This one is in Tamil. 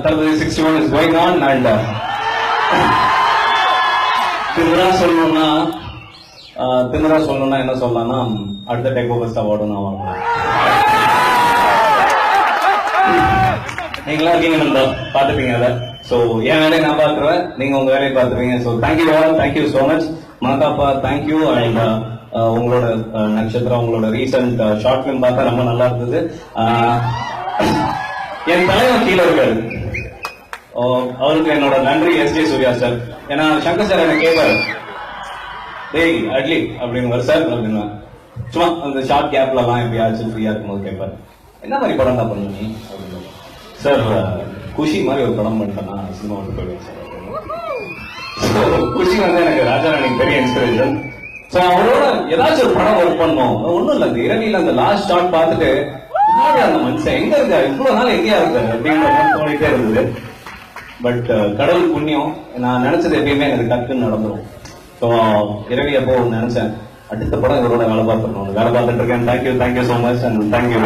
61 is going on and திமிரா சொல்லணும்னா என்ன சொல்லலாம்னா அடுத்த டேக் ஓவர் அவார்டு நான் வாங்குவேன். நீங்களா இருக்கீங்க நண்பா, பாத்துப்பீங்க அதை. ஸோ என் வேலையை நான் பாத்துருவேன், நீங்க உங்க வேலையை பாத்துருவீங்க. So thank you all, thank you so much. மனதாப்பா தேங்க்யூ. அண்ட் உங்களோட நட்சத்திரம், உங்களோட ரீசெண்ட் ஷார்ட் ஃபிலிம் பார்த்தா ரொம்ப நல்லா இருந்தது. என் தலைவன் கீழே இருக்காரு, அவருக்கு என்னோட நன்றி. எஸ்.ஜே. சூர்யா சார். ஏன்னா சங்கர் சார் என்ன கேட்பாரு, டேய் அட்லி அப்படின்னு சார் அப்படின்னு சும்மா அந்த ஷார்ட் கேப்ல எல்லாம் எப்படியாச்சும் ஃப்ரீயா இருக்கும்போது கேட்பாரு, என்ன மாதிரி படம் தான் பண்ணுவீங்க அப்படின்னு. சார் குஷி மாதிரி ஒரு படம் பண்ணிட்டேன்னா சினிமா வந்து போயிடுவேன் சார். குஷி வந்து எனக்கு ராஜாராணிக்கு பெரிய இன்ஸ்பிரேஷன். ஸோ அவரோட ஏதாச்சும் ஒரு படம் ஒர்க் பண்ணோம். ஒன்றும் இல்லை, அந்த இரவியில் அந்த லாஸ்ட் ஷாட் பார்த்துட்டு அந்த மனுஷன் எங்க இருக்கா, இவ்வளவு நாள் எங்கேயா இருக்காரு அப்படின்ற மாதிரி தோணிட்டே இருந்தது. பட் கடவுள் புண்ணியம், நான் நினைச்சது எப்பயுமே எனக்கு டக்குன்னு நடந்துடும். ஸோ இரவி அப்போ நினைச்சேன் அடுத்த படம் இவரோட வேலை பார்த்துருக்கோம், வேலை பார்த்துட்டு இருக்கேன். Thank you so much and thank you.